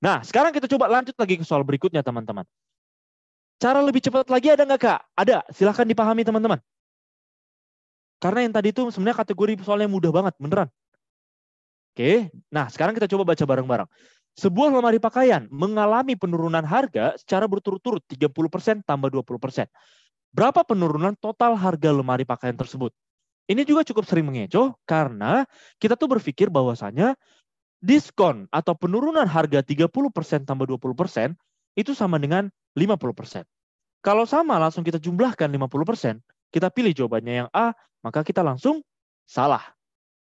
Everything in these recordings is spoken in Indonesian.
Nah, sekarang kita coba lanjut lagi ke soal berikutnya, teman-teman. Cara lebih cepat lagi ada nggak, Kak? Ada. Silahkan dipahami, teman-teman. Karena yang tadi itu sebenarnya kategori soalnya mudah banget, beneran. Oke, nah sekarang kita coba baca bareng-bareng. Sebuah lemari pakaian mengalami penurunan harga secara berturut-turut 30% tambah 20%. Berapa penurunan total harga lemari pakaian tersebut? Ini juga cukup sering mengecoh karena kita tuh berpikir bahwasanya diskon atau penurunan harga 30% tambah 20% itu sama dengan 50%. Kalau sama langsung kita jumlahkan 50%, kita pilih jawabannya yang A, maka kita langsung salah.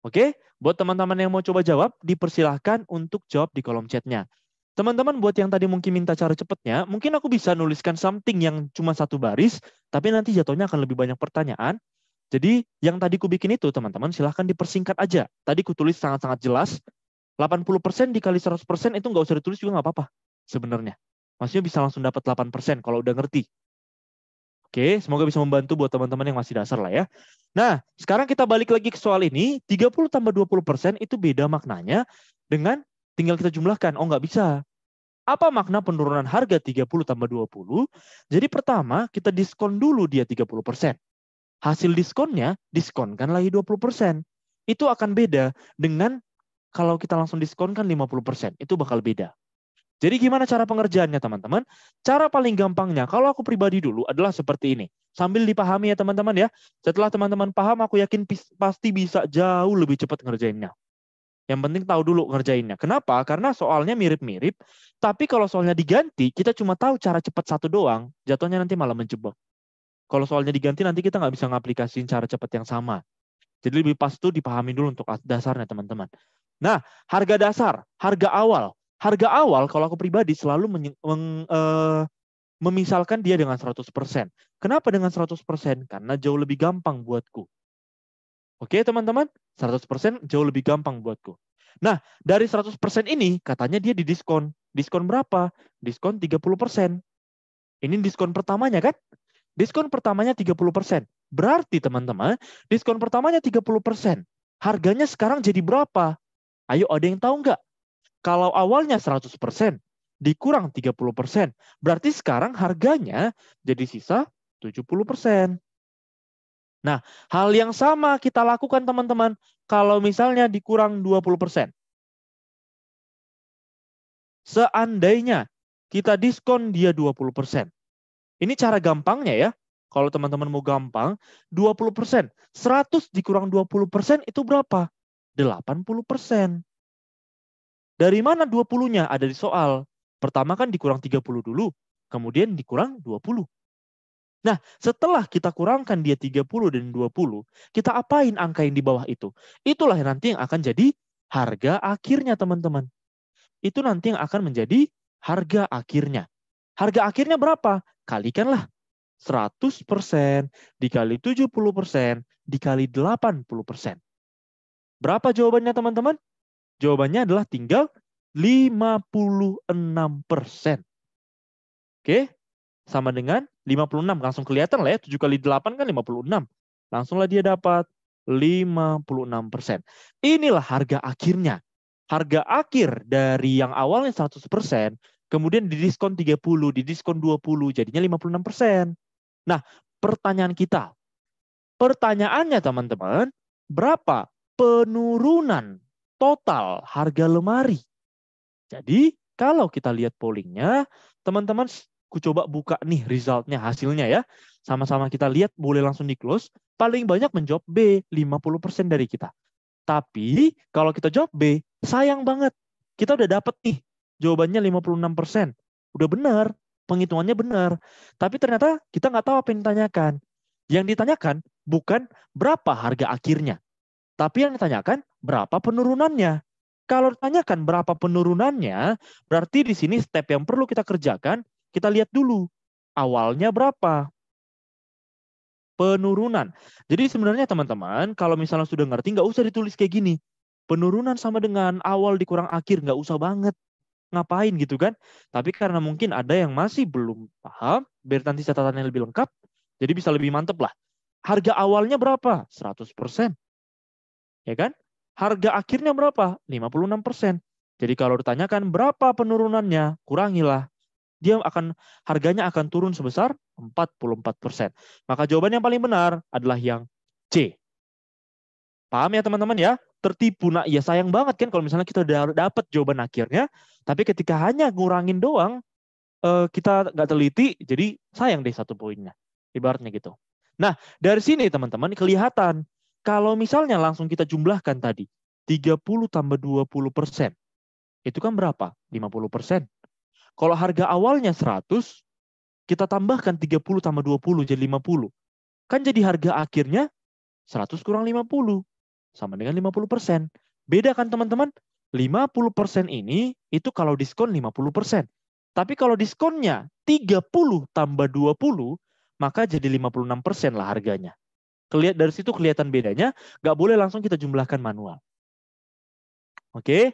Oke, buat teman-teman yang mau coba jawab, dipersilahkan untuk jawab di kolom chatnya. Teman-teman buat yang tadi mungkin minta cara cepatnya, mungkin aku bisa nuliskan something yang cuma satu baris, tapi nanti jatuhnya akan lebih banyak pertanyaan. Jadi yang tadi ku bikin itu teman-teman silahkan dipersingkat aja. Tadi ku tulis sangat-sangat jelas, 80% dikali 100% itu nggak usah ditulis juga nggak apa-apa sebenarnya. Maksudnya bisa langsung dapat 8% kalau udah ngerti. Oke, semoga bisa membantu buat teman-teman yang masih dasar lah ya. Nah, sekarang kita balik lagi ke soal ini. 30 tambah 20% itu beda maknanya dengan tinggal kita jumlahkan. Oh, nggak bisa. Apa makna penurunan harga 30 tambah 20? Jadi pertama, kita diskon dulu dia 30%. Hasil diskonnya, diskonkan lagi 20%. Itu akan beda dengan kalau kita langsung diskonkan 50%. Itu bakal beda. Jadi gimana cara pengerjaannya teman-teman? Cara paling gampangnya, kalau aku pribadi dulu adalah seperti ini. Sambil dipahami ya teman-teman ya. Setelah teman-teman paham, aku yakin pasti bisa jauh lebih cepat ngerjainnya. Yang penting tahu dulu ngerjainnya. Kenapa? Karena soalnya mirip-mirip. Tapi kalau soalnya diganti, kita cuma tahu cara cepat satu doang. Jatuhnya nanti malah menjebak. Kalau soalnya diganti, nanti kita nggak bisa ngaplikasiin cara cepat yang sama. Jadi lebih pas tuh dipahami dulu untuk dasarnya teman-teman. Nah, harga dasar, harga awal. Harga awal kalau aku pribadi selalu memisalkan dia dengan 100%. Kenapa dengan 100%? Karena jauh lebih gampang buatku. Oke teman-teman, 100% jauh lebih gampang buatku. Nah, dari 100% ini katanya dia didiskon. Diskon berapa? Diskon 30%. Ini diskon pertamanya kan? Diskon pertamanya 30%. Berarti teman-teman, diskon pertamanya 30%. Harganya sekarang jadi berapa? Ayo ada yang tahu nggak? Kalau awalnya 100%, dikurang 30%, berarti sekarang harganya jadi sisa 70%. Nah, hal yang sama kita lakukan teman-teman, kalau misalnya dikurang 20%. Seandainya kita diskon dia 20%. Ini cara gampangnya ya. Kalau teman-teman mau gampang, 20%. 100 dikurang 20% itu berapa? 80%. Dari mana 20-nya? Ada di soal. Pertama kan dikurang 30 dulu, kemudian dikurang 20. Nah, setelah kita kurangkan dia 30 dan 20, kita apain angka yang di bawah itu? Itulah nanti yang akan jadi harga akhirnya, teman-teman. Itu nanti yang akan menjadi harga akhirnya. Harga akhirnya berapa? Kalikanlah 100% dikali 70% dikali 80%. Berapa jawabannya, teman-teman? Jawabannya adalah tinggal 56%. Oke, sama dengan 56. Langsung kelihatan lah ya, 7 kali 8 kan 56. Langsunglah dia dapat 56%. Inilah harga akhirnya. Harga akhir dari yang awalnya 100%, kemudian didiskon 30, didiskon 20, jadinya 56%. Nah, pertanyaan kita. Pertanyaannya teman-teman, berapa penurunan total harga lemari? Jadi, kalau kita lihat pollingnya, teman-teman, ku coba buka nih resultnya, hasilnya ya. Sama-sama kita lihat, boleh langsung di close. Paling banyak menjawab B, 50% dari kita. Tapi, kalau kita jawab B, sayang banget. Kita udah dapet nih, jawabannya 56%. Udah benar, penghitungannya benar. Tapi ternyata kita nggak tahu apa yang ditanyakan. Yang ditanyakan bukan berapa harga akhirnya. Tapi yang ditanyakan berapa penurunannya. Kalau ditanyakan berapa penurunannya, berarti di sini step yang perlu kita kerjakan, kita lihat dulu. Awalnya berapa? Penurunan. Jadi sebenarnya teman-teman, kalau misalnya sudah ngerti, nggak usah ditulis kayak gini. Penurunan sama dengan awal dikurang akhir, nggak usah banget. Ngapain gitu kan? Tapi karena mungkin ada yang masih belum paham, biar nanti catatannya lebih lengkap, jadi bisa lebih mantep lah. Harga awalnya berapa? 100%. Ya kan? Harga akhirnya berapa? 56%. Jadi kalau ditanyakan berapa penurunannya, kurangilah. Harganya akan turun sebesar 44%. Maka jawaban yang paling benar adalah yang C. Paham ya teman-teman ya? Tertipu. Nah, ya sayang banget kan kalau misalnya kita udah dapat jawaban akhirnya, tapi ketika hanya ngurangin doang, kita nggak teliti, jadi sayang deh 1 poinnya. Ibaratnya gitu. Nah, dari sini teman-teman kelihatan, kalau misalnya langsung kita jumlahkan tadi, 30 tambah 20%, itu kan berapa? 50%. Kalau harga awalnya 100, kita tambahkan 30 tambah 20 jadi 50. Kan jadi harga akhirnya 100 kurang 50. Sama dengan 50%. Beda kan teman-teman? 50% ini itu kalau diskon 50%. Tapi kalau diskonnya 30 tambah 20, maka jadi 56% lah harganya. Dari situ kelihatan bedanya, nggak boleh langsung kita jumlahkan manual. Oke.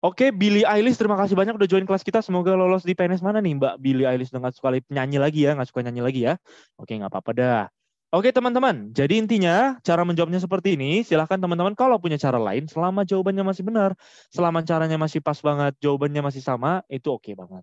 Oke, Billie Eilish, terima kasih banyak udah join kelas kita. Semoga lolos di PNS mana nih, Mbak Billie Eilish. Udah nggak suka nyanyi lagi ya, nggak suka nyanyi lagi ya. Oke, nggak apa-apa dah. Oke, teman-teman. Jadi intinya, cara menjawabnya seperti ini. Silahkan teman-teman kalau punya cara lain, selama jawabannya masih benar, selama caranya masih pas banget, jawabannya masih sama, itu oke banget.